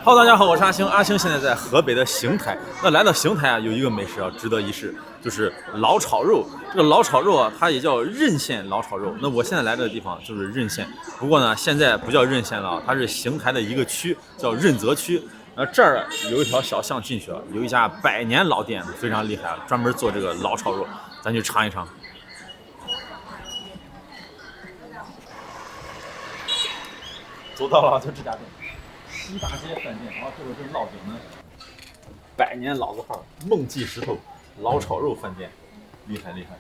Hello， 大家好，我是阿星。阿星现在在河北的邢台。那来到邢台啊，有一个美食啊，值得一试，就是老炒肉。这个老炒肉啊，它也叫任县老炒肉。那我现在来这个地方就是任县，不过呢，现在不叫任县了啊，它是邢台的一个区，叫任泽区。这儿有一条小巷进去了，有一家100年老店，非常厉害，专门做这个老炒肉，咱去尝一尝。走到了，就这家店。西大街饭店，然后这个是烙饼呢，100年老字号，梦记石头老炒肉饭店，厉害厉害！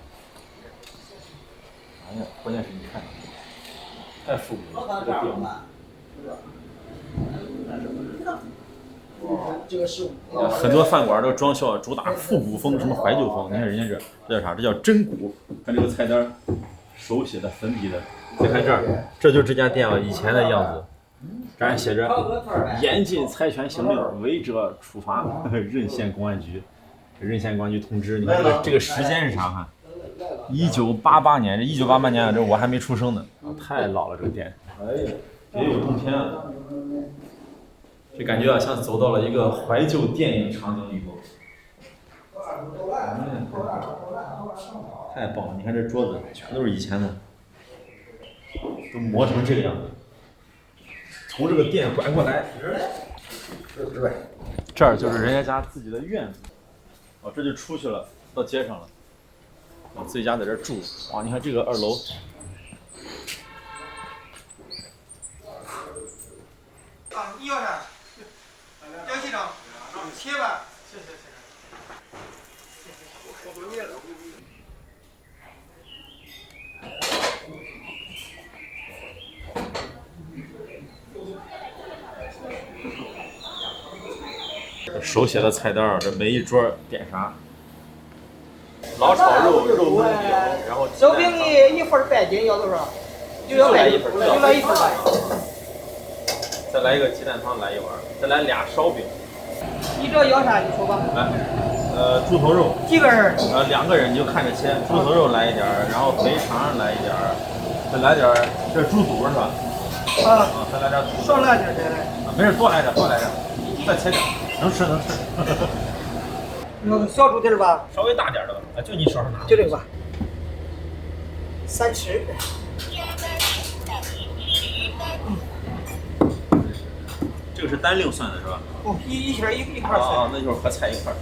哎呀，关键是你看，太复古了，这个店。很多饭馆都装修主打复古风，什么怀旧风。你看人家这叫啥？这叫真古。看这个菜单，手写的粉笔的。再看这儿，这就是这家店啊以前的样子。这还写着严禁猜拳行令，违者处罚。任县公安局，任县公安局通知。你看这个时间是啥？看，1988年，这1988年啊，这我还没出生呢，太老了这个店。哎呀，别有洞天啊！这感觉啊，像走到了一个怀旧电影场景里头。太棒了！你看这桌子全都是以前的，都磨成这个样子。从这个店拐过来，这儿就是人家自己的院子，哦，这就出去了，到街上了，我自己家在这住，哇，你看这个2楼，你要啥？要几张？切吧。谢。我不饿了。手写的菜单，这每一桌点啥？老炒肉、肉焖饼，然后肉饼你1份半斤要多少？就要来1份，就来1份吧。再来一个鸡蛋汤，来1碗，再来2烧饼。你这要啥？你说吧。来，猪头肉。几个人？2个人你就看着切，猪头肉来一点，然后肥肠来一点，再来点，这是猪肚是吧？再来点肚。少来点，再来。没事，多来点，再切点。能吃。那个小猪蹄儿吧，稍微大点的吧，就你手上拿。就这个吧，3吃。这个是单另算的是吧？一圈一块算。那就是和菜一块。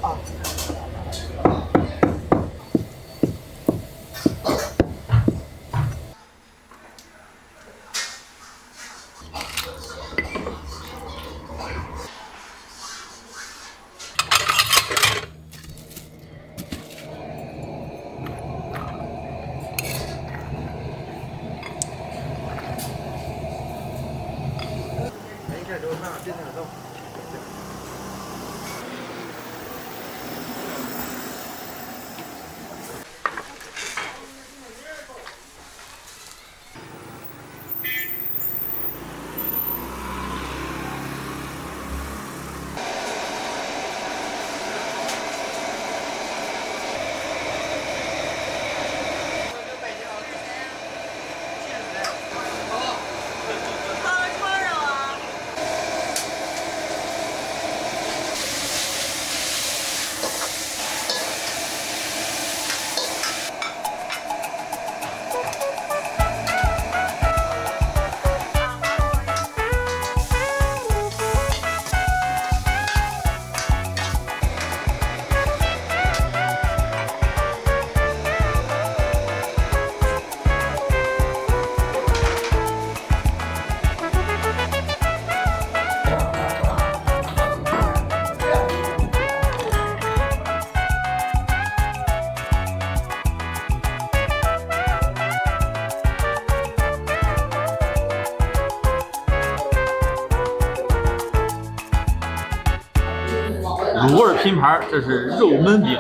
卤味拼盘，这是肉焖饼，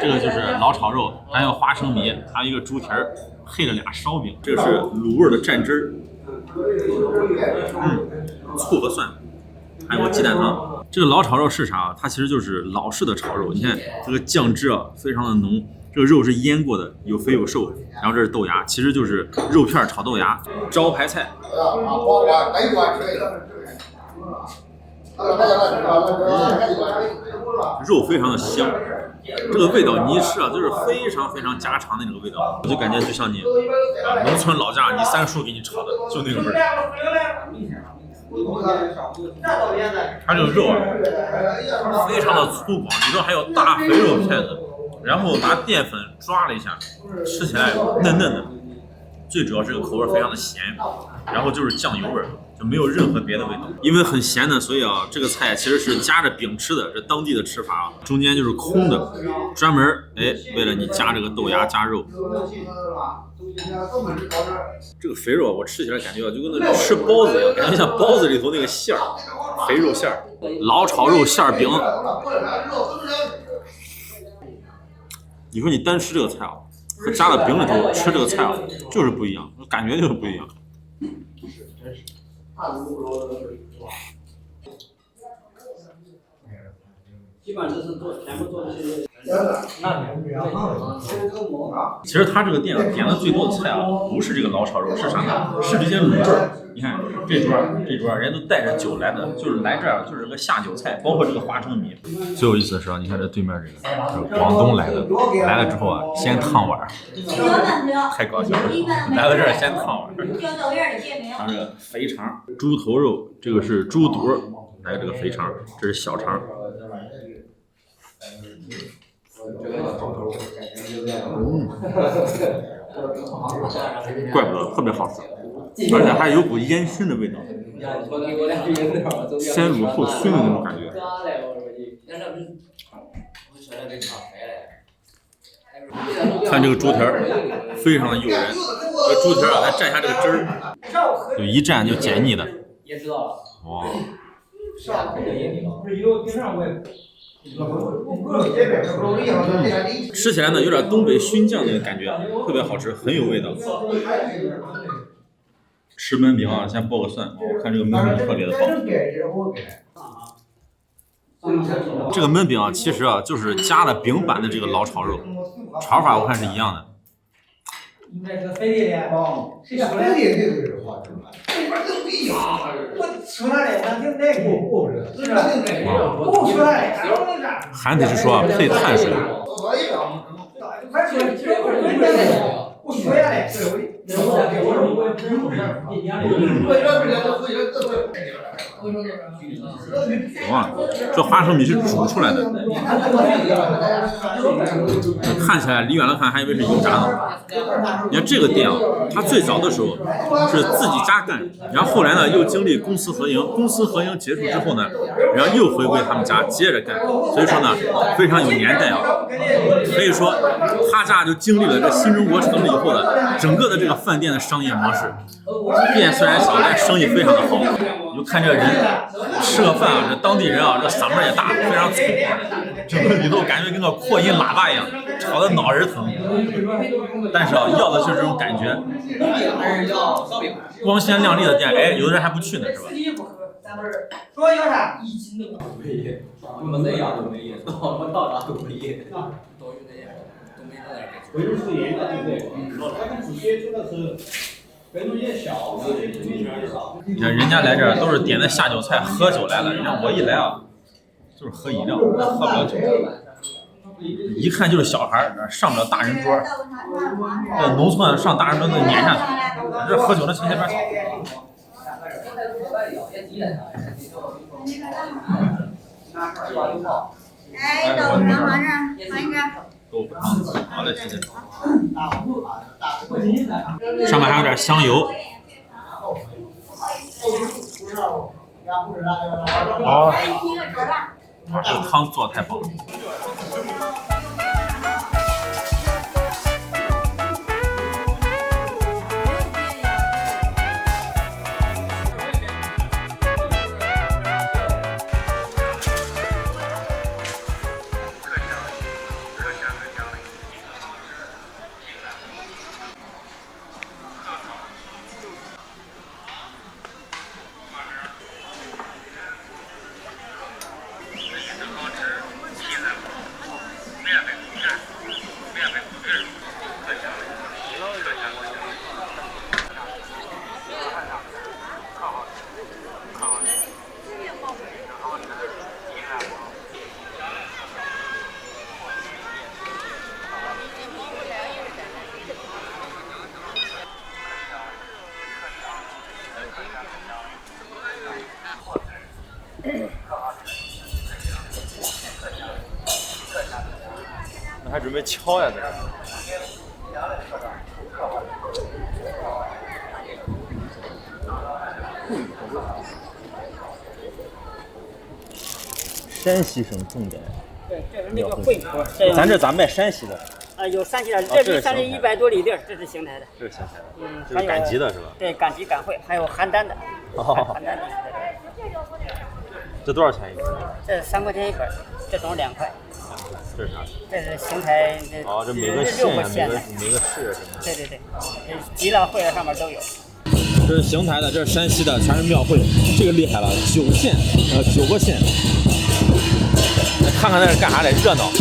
这个就是老炒肉，还有花生米，还有一个猪蹄儿，配了俩烧饼。这个是卤味的蘸汁儿，醋和蒜，还有个鸡蛋汤。这个老炒肉是啥？它其实就是老式的炒肉。你看这个酱汁啊，非常的浓，这个肉是腌过的，有肥有瘦。然后这是豆芽，其实就是肉片炒豆芽。招牌菜。肉非常的香，这个味道你一吃啊，就是非常非常家常的那个味道，我就感觉就像你农村老家你三叔给你炒的，就那个味儿。它这个肉啊，非常的粗犷，里头还有大肥肉片子，然后拿淀粉抓了一下，吃起来嫩嫩的。最主要是这个口味非常的咸，然后就是酱油味儿。就没有任何别的味道，因为很咸的，所以啊，这个菜其实是夹着饼吃的，这当地的吃法啊，中间就是空的，专门为了你夹这个豆芽加肉。这个肥肉我吃起来感觉就跟那吃包子一样，感觉像包子里头那个馅儿，肥肉馅儿，老炒肉馅饼。你说你单吃这个菜啊，和夹在饼里头吃这个菜啊，就是不一样，感觉就是不一样。基本上是全部做的是其实他这个店点的最多的菜啊，不是这个老炒肉，是啥呢？是这些卤味。你看这桌人都带着酒来的，就是来这儿就是个下酒菜，包括这个花生米。最有意思的是啊，你看这对面这个广东来的，来了之后啊，先烫碗，太搞笑了，来到这儿先烫碗。还有这个肥肠，猪头肉，这个是猪肚，还有这个肥肠，这是小肠。怪不得特别好吃，而且还有股烟熏的味道，先卤后熏的那种感觉。看这个猪蹄儿，非常的诱人。这个猪蹄儿啊，再蘸一下这个汁儿，就一蘸就解腻的。哇！吃起来呢有点东北熏酱那个感觉，特别好吃，很有味道。吃焖饼啊，先爆个蒜，我看这个焖饼特别的棒。这个焖饼啊，其实啊就是加了饼版的这个老炒肉，炒法我看是一样的。应该是肥的哦，是肥的。还得是说配碳水。哇，这花生米是煮出来的，看起来离远了看还以为是油炸呢。你看这个店啊，它最早的时候是自己家干，然后后来呢又经历公私合营，公私合营结束之后呢，然后又回归他们家接着干，所以说呢非常有年代啊。可以说他家就经历了这新中国成立以后的整个的这个饭店的商业模式。店虽然小，但生意非常的好。你就看这个人吃个饭啊，这当地人啊，这嗓门也大，非常粗，整个里头感觉跟个扩音喇叭一样，吵得脑仁疼。但是啊，要的就是这种感觉，光鲜亮丽的店，哎，有的人还不去呢，是吧？说要啥？我们这样都没意思，我们到哪都没意思，都有那样，都没那样。回头是严的，对不对？他们只接触的是分数也小，你看人家来这儿都是点的下酒菜，喝酒来了，人家我一来啊，就是喝饮料，喝不了酒。一看就是小孩儿，上不了大人桌。这农村上大人桌都撵下去，这喝酒的前边少。哎，豆腐汤放这儿，放一个。豆腐汤，好嘞，谢谢。上面还有点香油。哦，这个汤做的太棒了。那还准备敲呀，这是。山西省重点。对，这是那个惠普。咱这咋卖山西的？有山西的，这离山西100多里地儿，这是邢台的。这是邢台的。嗯，这是赶集的是吧？对，赶集赶会，还有邯郸的。哦。邯郸的。这多少钱一个？这3块钱一本，这都是2块。这是啥？这是邢台哦，这每个县每个市是吗？对对对，集了会了上面都有。这是邢台的，这是山西的，全是庙会，这个厉害了，9县，9个县。看看那是干啥的，热闹。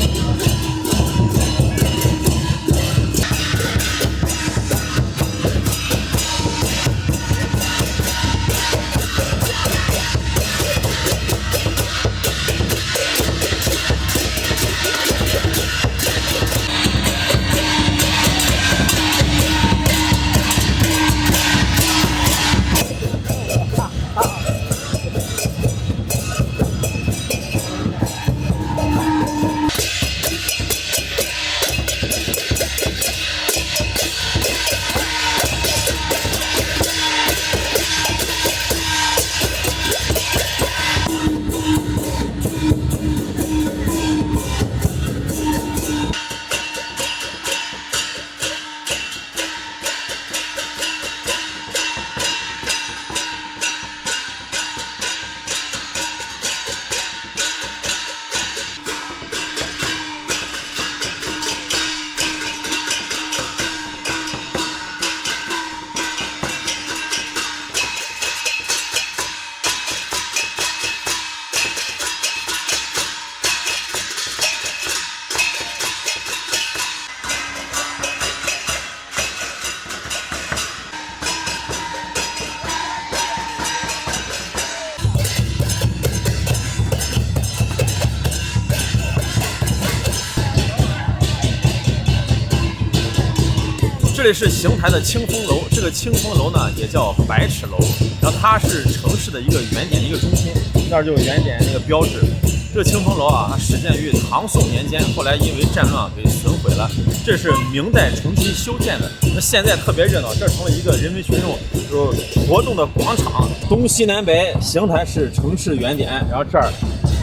这里是邢台的清风楼，这个清风楼呢也叫百尺楼，然后它是城市的一个原点的一个中心，那儿就有原点那个标志。这个清风楼啊，它始建于唐宋年间，后来因为战乱给损毁了。这是明代重新修建的，那现在特别热闹，这成了一个人民群众就是活动的广场，东西南北，邢台是城市原点，然后这儿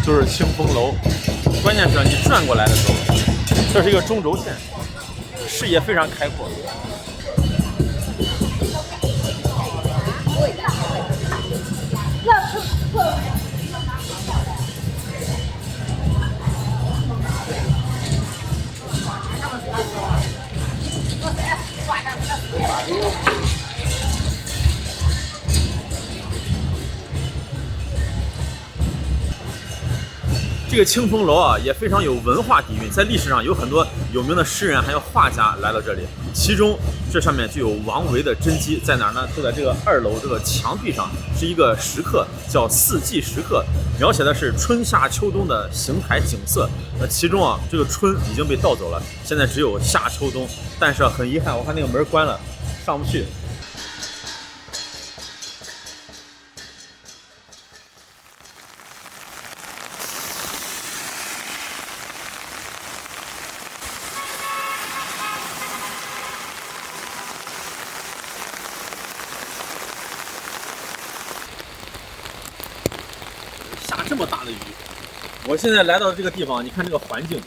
就是清风楼。关键是你转过来的时候，这是一个中轴线，视野非常开阔。这个清风楼啊，也非常有文化底蕴，在历史上有很多有名的诗人还有画家来到这里，其中这上面就有王维的真迹，在哪儿呢？就在这个2楼这个墙壁上，是一个石刻，叫四季石刻，描写的是春夏秋冬的邢台景色。那其中啊，这个春已经被盗走了，现在只有夏秋冬。但是很遗憾，我看那个门关了，上不去。下这么大的雨，我现在来到这个地方，你看这个环境，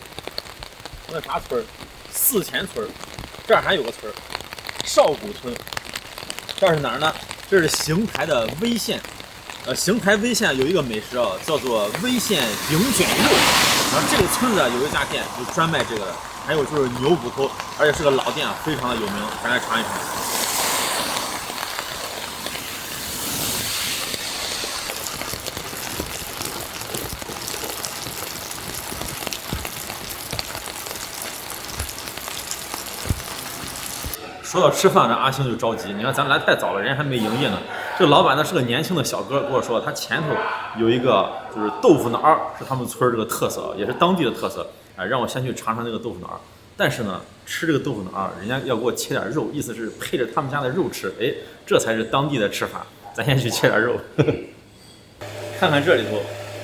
那啥村儿，四前村儿，这儿还有个村儿，少谷村，这是哪儿呢？这是邢台的威县，邢台威县有一个美食啊，叫做威县饼卷肉，然后这个村子有一家店就专卖这个的，还有就是牛骨头，而且是个老店，非常的有名，咱来尝一尝。说到吃饭，这阿星就着急。你看咱来太早了，人家还没营业呢。这个老板呢是个年轻的小哥，跟我说他前头有一个就是豆腐脑儿，是他们村这个特色，也是当地的特色。哎，让我先去尝尝那个豆腐脑儿。但是呢，吃这个豆腐脑儿，人家要给我切点肉，意思是配着他们家的肉吃。哎，这才是当地的吃法。咱先去切点肉，看看这里头，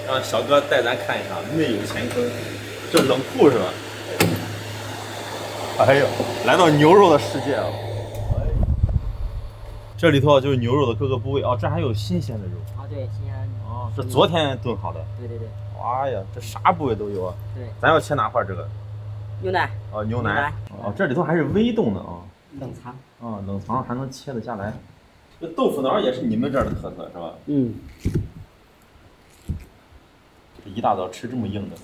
让小哥带咱看一下内有乾坤，这冷库是吧？哎呦，来到牛肉的世界了。这里头就是牛肉的各个部位哦，这还有新鲜的肉。啊，对，新鲜。哦，是昨天炖好的。对对对。哇呀，这啥部位都有啊。对。咱要切哪块这个？牛腩。哦，牛腩。哦，这里头还是微冻的啊。冷藏。啊，冷藏还能切得下来。这豆腐脑也是你们这儿的特色是吧？嗯。这一大早吃这么硬的，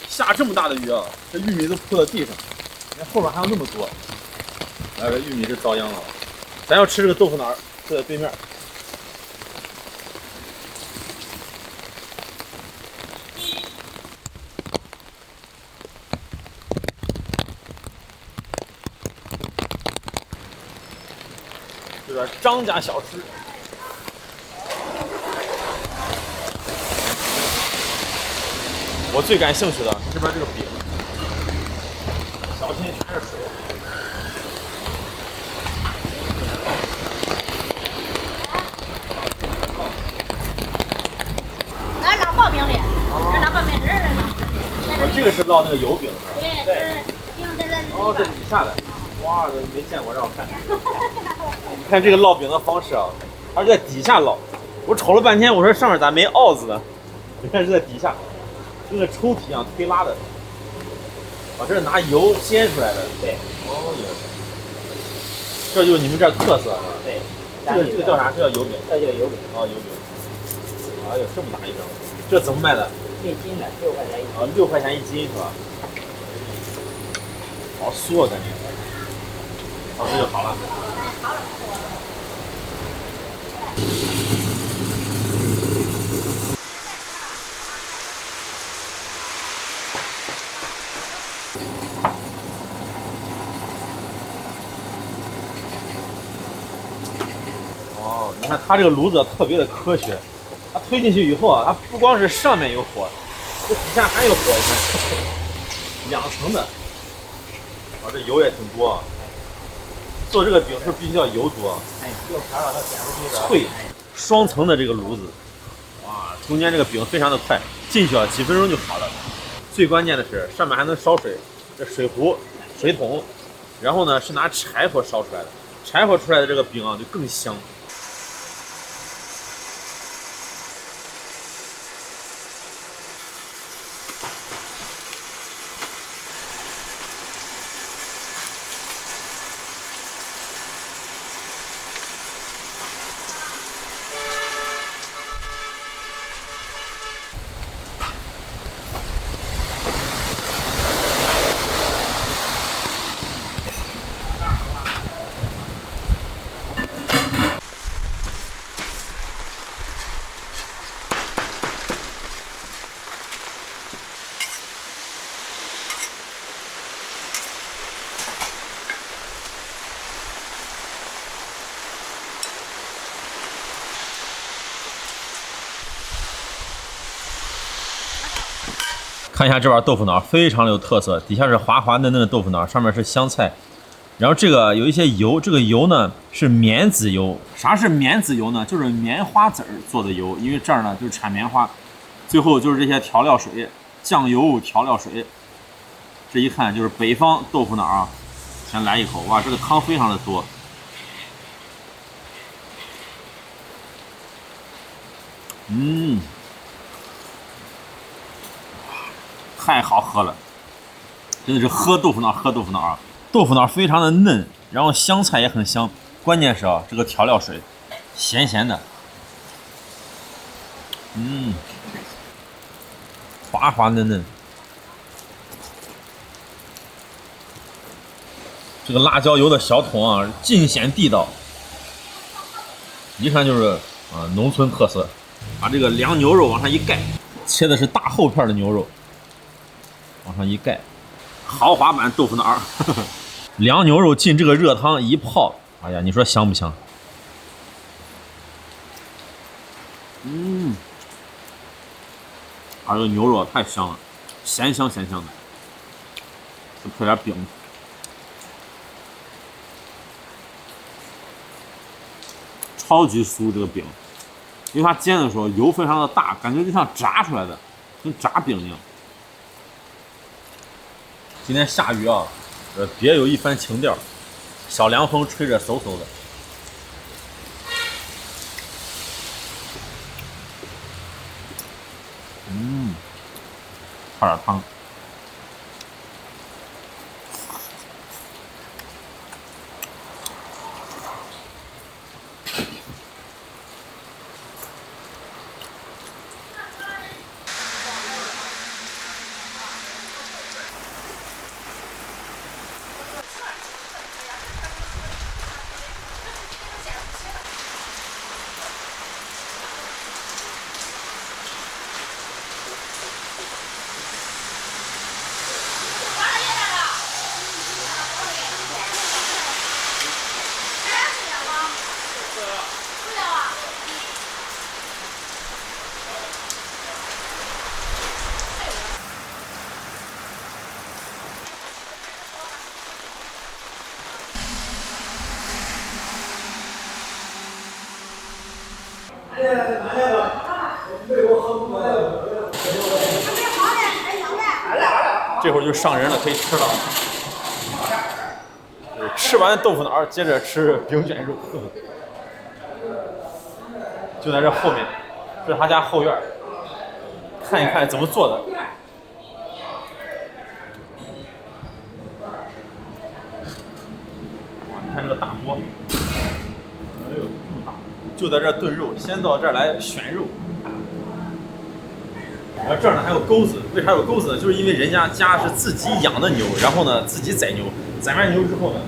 下这么大的雨啊，这玉米都铺到地上，你看后面还有那么多。来，这玉米是遭殃了。咱要吃这个豆腐脑，就在对面。这边张家小吃。我最感兴趣的这边这个饼，小心全是水。来拿刨饼的，这拿刨饼汁儿我这个是烙那个油饼是吧？对，饼在这里。哦，这底下的，哇，这没见过，让我看看。你看这个烙饼的方式啊，它是在底下烙。我瞅了半天，我说上面咋没鏊子呢？你看是在底下，跟个抽屉一样推拉的。啊，这是拿油煎出来的。对。哦哟，这就是你们这儿特色是吧？对。这个叫啥？这叫油饼。这就是油饼。哦，油饼。哎呦，这么大一张，这怎么卖的1斤的6块钱一斤。啊？6块钱一斤是吧？好酥啊，感觉。好，这就好了。哦，你看它这个炉子特别的科学，它推进去以后啊，它不光是上面有火，这底下还有火，你看，2层的。啊，这油也挺多啊。做这个饼是必须要油多，哎，用调料它显出脆，双层的这个炉子，哇，中间这个饼非常的快，进去啊几分钟就好了。最关键的是上面还能烧水，这水壶、水桶，然后呢是拿柴火烧出来的，柴火出来的这个饼啊就更香。看一下这碗豆腐脑，非常有特色，底下是滑滑嫩嫩的豆腐脑，上面是香菜，然后这个有一些油，这个油呢是棉籽油。啥是棉籽油呢？就是棉花籽儿做的油，因为这儿呢就是产棉花。最后就是这些调料水，酱油、调料水。这一看就是北方豆腐脑啊！先来一口，哇，这个汤非常的多。嗯。太好喝了，真的是喝豆腐脑啊！豆腐脑非常的嫩，然后香菜也很香，关键是啊，这个调料水咸咸的，滑滑嫩嫩。这个辣椒油的小桶啊，尽显地道，一看就是啊农村特色。把这个凉牛肉往上一盖，切的是大厚片的牛肉。往上一盖，豪华版豆腐脑儿，凉牛肉进这个热汤一泡，哎呀，你说香不香？啊，这个牛肉太香了，咸香咸香的，再配点饼，超级酥这个饼，因为它煎的时候油非常的大，感觉就像炸出来的，跟炸饼一样。今天下雨啊，别有一番情调，小凉风吹着嗖嗖的。泡点汤。这会儿就上人了，可以吃了。吃完豆腐脑，接着吃饼卷肉。就在这后面，这是他家后院，看一看怎么做的。哇，你看这个大锅，哎呦，这么大！就在这炖肉，先到这儿来选肉。然后这儿呢还有钩子，为啥有钩子呢？就是因为人家是自己养的牛，然后呢自己宰牛，宰完牛之后呢，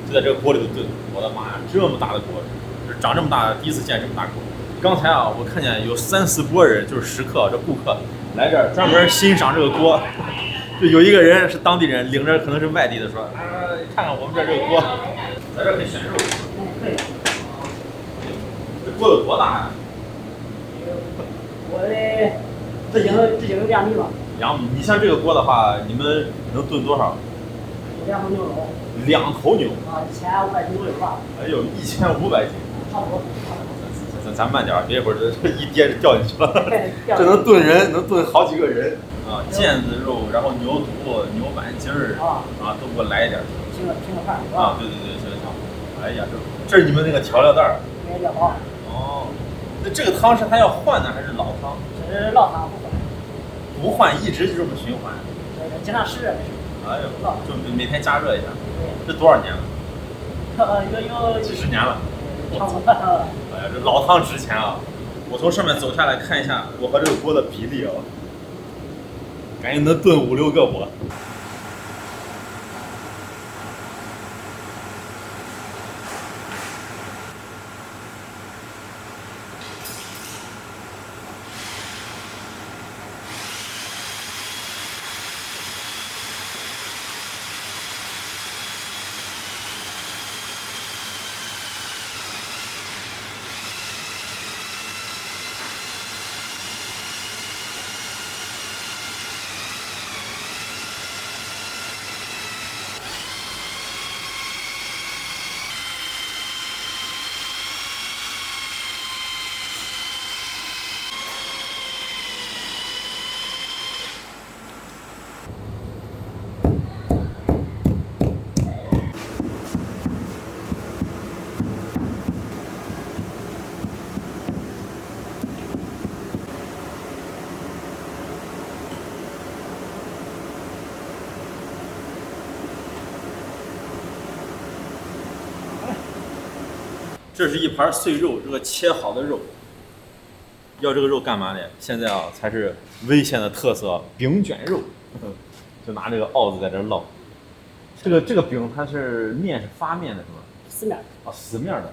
就在这个锅里头炖。我的妈呀，这么大的锅，就是长这么大，第一次见这么大锅。刚才啊，我看见有3、4拨人，就是食客，这顾客来这儿专门欣赏这个锅。就有一个人是当地人，领着可能是外地的，说看看我们这个锅，在这儿可以选肉。这锅有多大呀？我的。这就有2米吧。2米，你像这个锅的话，你们能炖多少2头牛肉。2头牛。啊，1500斤左右吧。哎呦，1500斤。差不多。咱慢点，别一会儿这一跌就掉进去了。这能炖人，能炖好几个人啊！腱子肉，然后牛肚、牛板筋儿啊，都给我来一点。拼个饭啊！对，行。哎呀，这是你们那个调料袋儿。料包。哦，那这个汤是还要换呢，还是老汤？这是老汤，不换，一直就这么循环。经常吃。哎呦，就每天加热一下。这多少年了？有几十年了。差不多。哎呀，这老汤值钱啊！我从上面走下来看一下我和这个锅的比例啊，感觉能炖5、6个我。这是一盘碎肉，这个切好的肉。要这个肉干嘛呢？现在啊，才是危险的特色——饼卷肉。就拿这个鏊子在这烙。这个饼它是面是发面的是吗？死面。啊，死面的。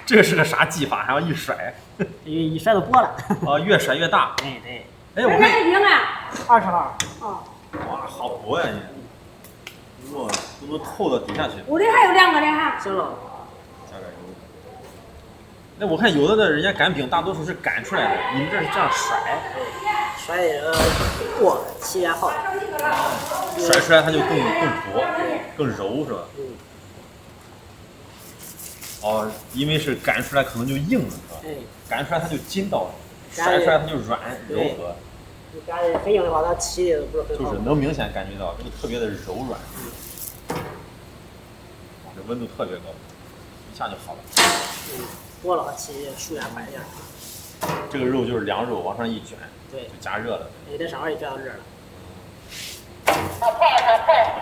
这是个啥技法？还要一甩？一甩就剥了。啊，越甩越大。对对。哎，我看饼啊，20号。哦。哇，好薄呀你！哇，都能透到底下去。我这还有2个呢哈。行了。加点油。那我看有的人家擀饼大多数是擀出来的，你们这是这样甩，甩过起源好。甩出来它就更薄、更柔是吧？哦，因为是擀出来可能就硬了是吧？擀出来它就筋道，甩出来它就软柔和。你擀的很硬的话，它起的不是很好。就是能明显感觉到这个特别的柔软。这温度特别高，一下就好了。过了起疏远快点。这个肉就是凉肉，往上一卷，对，就加热了。这上面也卷到这儿了。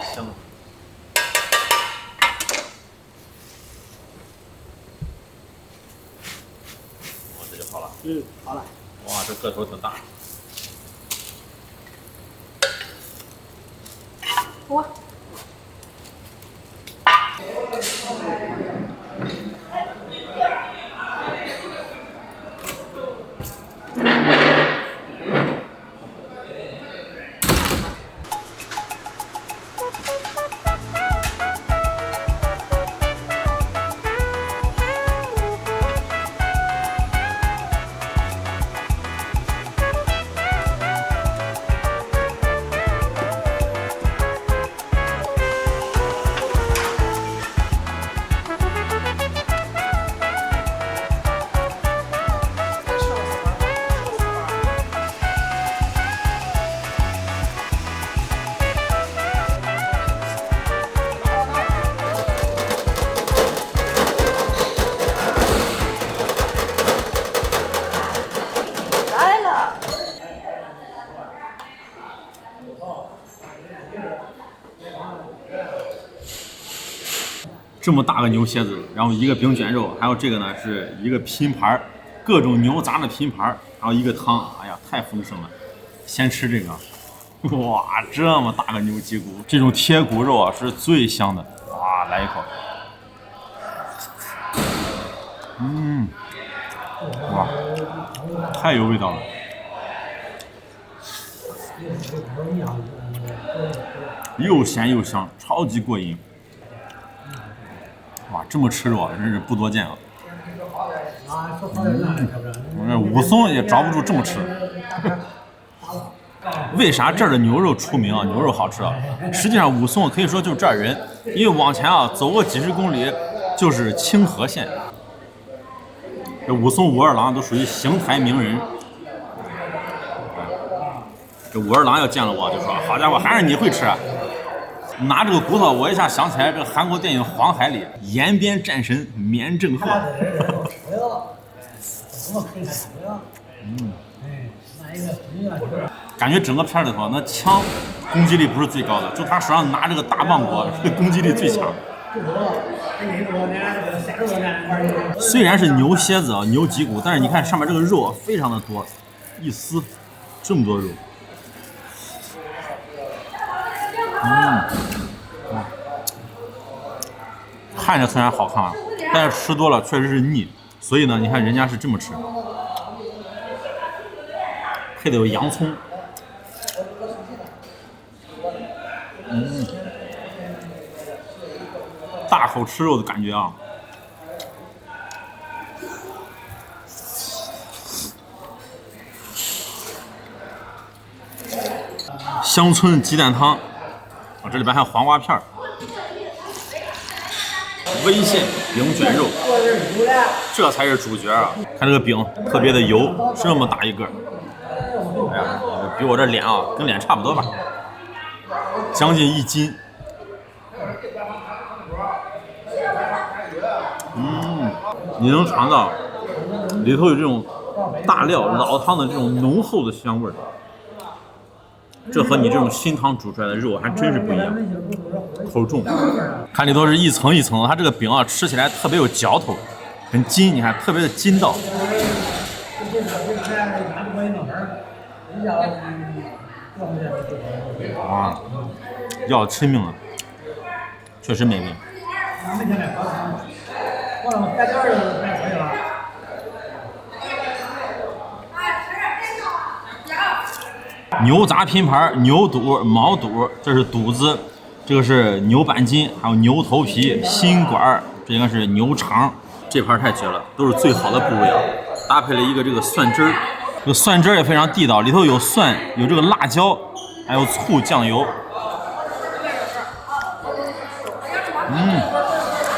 香。这就好了。好了。哇，这个头挺大。哇。这么大个牛蝎子，然后一个饼卷肉，还有这个呢是一个拼盘，各种牛杂的拼盘，然后一个汤，哎呀，太丰盛了。先吃这个，哇，这么大个牛脊骨，这种贴骨肉啊是最香的。哇，来一口，哇，太有味道了。又咸又香，超级过瘾。哇，这么吃肉真是不多见啊！我这武松也着不住这么吃。为啥这儿的牛肉出名啊？牛肉好吃啊？实际上武松可以说就是这儿人，因为往前啊走过几十公里就是清河县。这武松、武二郎都属于邢台名人。这武二郎要见了我就说：“好家伙，还是你会吃啊！”拿这个骨头，我一下想起来这个韩国电影《黄海》里延边战神绵正鹤。感觉整个片里头那枪攻击力不是最高的，就他手上拿这个大棒果，攻击力最强。虽然是牛蝎子啊，牛脊骨，但是你看上面这个肉非常的多，一撕这么多肉。看着虽然好看，但是吃多了确实是腻，所以呢，你看人家是这么吃，配的有洋葱，大口吃肉的感觉啊。乡村鸡蛋汤，这里边还有黄瓜片儿。微线饼卷肉，这才是主角啊！看这个饼特别的油，这么大一个，哎呀，比我这脸啊跟脸差不多吧，将近1斤。你能尝到里头有这种大料老汤的这种浓厚的香味儿。这和你这种新汤煮出来的肉还真是不一样，口重。看里头是一层一层的，它这个饼啊吃起来特别有嚼头，很筋，你看特别的筋道。啊，要吃命了，确实美味。牛杂拼盘、牛肚、毛肚，这是肚子，这个是牛板筋，还有牛头皮、心管，这应该是牛肠，这盘太绝了，都是最好的部位啊，搭配了一个这个蒜汁儿，这个蒜汁儿也非常地道，里头有蒜，有这个辣椒，还有醋、酱油。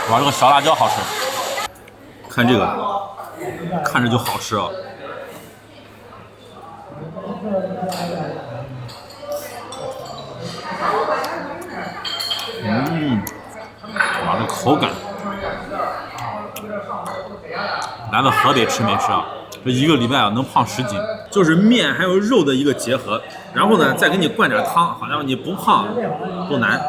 哇，这个小辣椒好吃，看这个，看着就好吃啊。哇，这口感。来到河北吃美食啊，这一个礼拜啊能胖10斤，就是面还有肉的一个结合，然后呢再给你灌点汤，好像你不胖不难。